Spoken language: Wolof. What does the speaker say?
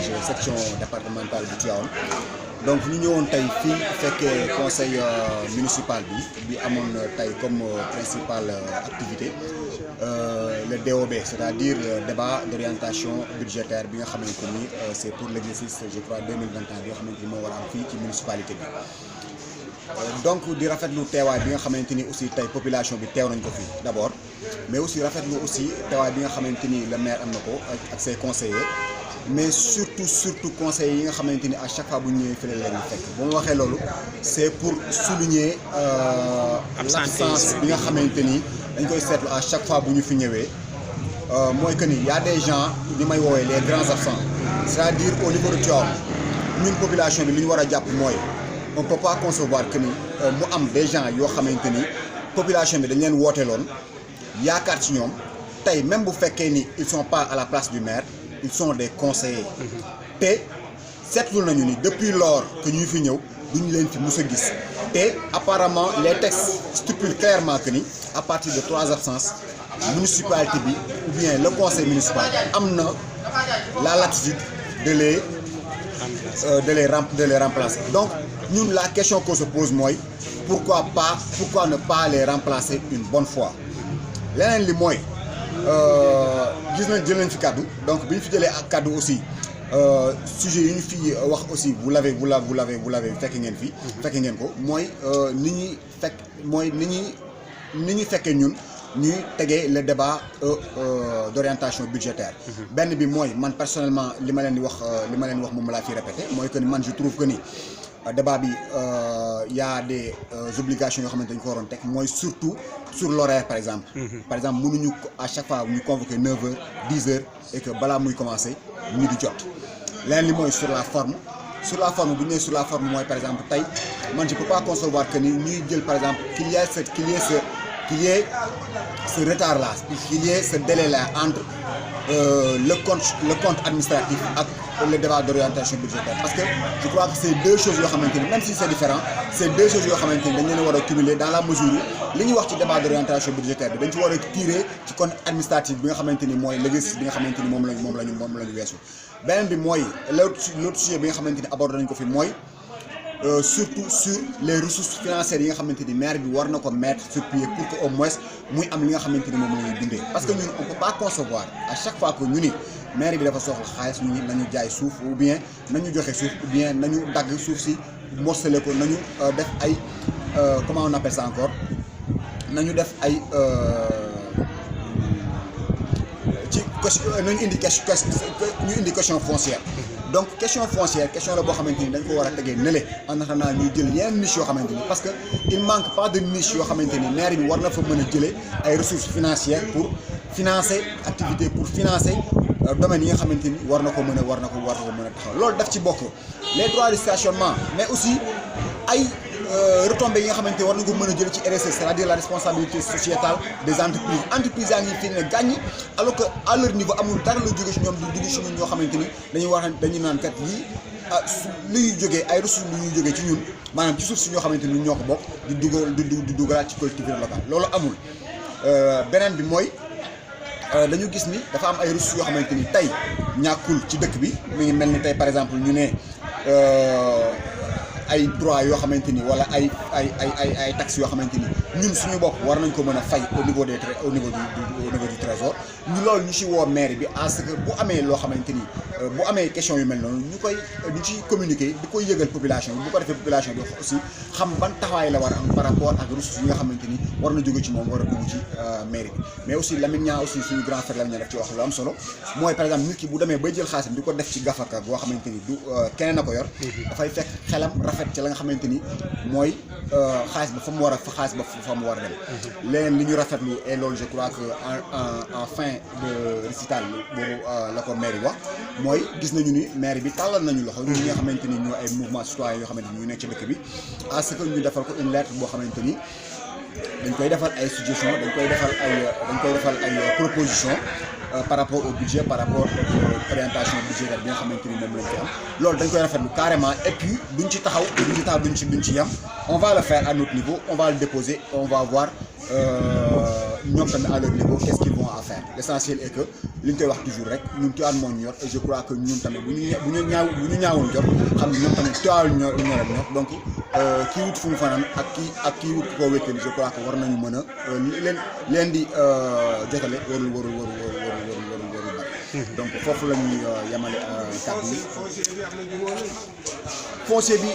village section départementale bu Tivaouane donc ñu ñëwoon tey fii fekkee conseil municipal bi amoon tey comme principale activité le DOB, c'est-à-dire débat d'orientation budgétaire bi nga xamante ni c'est pour l'exercice je crois 2021 bi nga xamante ni moo war a am fii ci municipalité bi. Donc di rafetlu teewaay bi nga xamante ni aussi tey population bi teew nañ ko fi d'abord mais aussi rafetlu aussi teewaay bi nga xamante ni le maire am na ko ak ses conseillers mais surtout conseillers yi nga xamante ni à chaque fois bu ñu ñëwee fële la ñu fekk bu ma waxee loolu c'est pour souligner l'absence bi nga xamante ni dañ koy seetlu à chaque fois bu ñu fi ñëwee mooy que ni y a des gens li may woowee les grands absents c'est-à-dire au niveau de Tivaouane ñun population bi li ñu war a jàpp mooy. On ne peut pas concevoir que ni mu am des gens yoo xamante ni population bi dañ leen wooteeloon yaakaar ci ñoom tey même bu fekkee ni ils sont pas à la place du maire ils sont des conseillers. te seetlu nañu ni depuis lors que ñuy fi ñëw duñu leen fi mus a gis te apparemment les textes stipulent clairement que ni à partir de 3 absences municipalité bi ou bien le conseil municipal am na la latitude de les remplacer. Donc ñun la question qu'on se pose mooy pourquoi ne pas les remplacer une bonne fois leneen li mooy gis nañ jël nañ fi kaddu donc bi ñu fi jëlee ak kaddu aussi sujet yi ñu fi wax aussi vous l'avez fekk ngeen ko mooy ni ñuy fekkee ñun ñuy tegee le débat d'orientation budgétaire. benn bi mooy man personnellement li ma leen di wax moom laa fi répété mooy que ni man je trouve que ni débat bi y a des obligations yoo xamante dañu ko waroon teg mooy surtout sur l'horaire par exemple. Par exemple mënuñu à chaque fois ñu convoquer 9h 10h et que balaa muy commencer ñu di jot. leneen li mooy sur la forme bu ñu nee sur la forme mooy par exemple tey man je peux pas concevoir que ni ñuy jël par exemple qu'il y ait ce retard là qu'il y ait ce délai là entre le compte administratif ak le débat d'orientation budgétaire parce que je crois que c'est deux choses yoo xamante ni même si c'est différent c'est deux choses yoo xamante ni dañ leen a war a cumuler dans la mesure où li ñuy wax ci débat d'orientation budgétaire bi dañ ci war a tirer ci compte administratif bi nga xamante ni mooy l'exercice bi nga xamante ni moom lañu weesu. beneen bi mooy l'autre sujet bi nga xamante ni abordé nañ ko fi mooy surtout sur les ressources financières yi nga xamante ni maire bi war na ko mettre sur pied pour que au moins muy am li nga xamante ni moom la ñuy dundee parce que ñun on peut pas concevoir à chaque fois que ñu ni maire bi dafa soxla xaalis ñu ni nañu jaay suuf ou bien nañu joxe suuf ou bien nañu dagg suuf si morcelé ko nañu def ay comment on appelle ça encore nañu def ay ci question nañu indi question foncière. Donc question foncière question la boo xamante ni dañ ko war a tegee nële en attendant ñuy jël yenn niche yoo xamante ni parce que il manque pas de niche yoo xamante ni maire bi war na fa mën a jëlee ay ressources financières pour financer activité pour financer domaines yi nga xamante ni war na ko mën a taxaw loolu daf ci bokk les droits de stationnement mais aussi ay retombées yi nga xamante ni war na ko mën a jël ci RSE c'est-à-dire la responsabilité sociétale des entreprises yaa ngi fi ne gàññi alors que à leur niveau amul dara lu jóge ci ñoom du jóge ci ñun ñoo xamante ni dañu naan kat lii luy jógee ay ressources lu ñuy jógee ci ñun maanaam ci suuf si ñoo xamante ni ñoo ko bokk di dugalaat ci collectivité locale loolu amul. beneen bi mooy dañu gis ni dafa am ay ressources yoo xamante ni tey ñàkkul ci dëkk bi mu ngi mel ni tey par exemple ñu ne ay droits yoo xamante ni wala ay taxes yoo xamante ni ñun suñu bopp war nañ ko mën a fay au niveau du trésor ñu loolu ñu ci woo maire bi à ce que bu amee loo xamante ni bu amee question yu mel noonu ñu ci communiquer di koy yëgal population bi bu ko defee population bi aussi xam ban taxawaay la war a am par rapport ak ressources yi nga xamante ni war na jóge ci moom war a dugg ci maire bi mais aussi Lamine Niang aussi suñu grand frère Lamine Niang daf ci wax lu am solo mooy par exemple nit ki bu demee bay jël xaalisam di ko def ci gafaka boo xamante ni du keneen a ko yor dafay fekk xelam rafet ci la nga xamante ni mooy xaalis ba fa mu war a dem leneen li ñu rafetlu et loolu je crois que en fin de récital boobu la ko maire yi wax mooy gis nañu ni maire bi tàllal nañu loxo ñi nga xamante ni ñoo ay mouvement citoyen yoo xamante ni ñu nekk ci dëkk bi à ce que ñu defal ko une lettre boo xamante ni dañ koy defal ay suggestions dañ koy defal ay propositions par rapport au budget par rapport aux orientations budgétaires bi nga xamante ni moom lañ ci am loolu dañ koy rafetlu carrément et puis duñ ci taxaw duñ ci yam on va le faire à notre niveau on va le déposer on va voir ñoom tamit à leur niveau qu'est-ce qu'ils vont à faire l'essentiel est que li ñu koy wax toujours rek ñun Tivaouane moo ñu yor et je crois que ñun tamit bu ñu ñaawoon jot xam ne ñoom tamit Tivaouane ñoo ñor donc kii wut fu mu fanaan ak kii wut koo wékkali je crois que war nañu mën a leen di jotale warul bari donc foofu la ñuy yemale kàddu yi foncier bi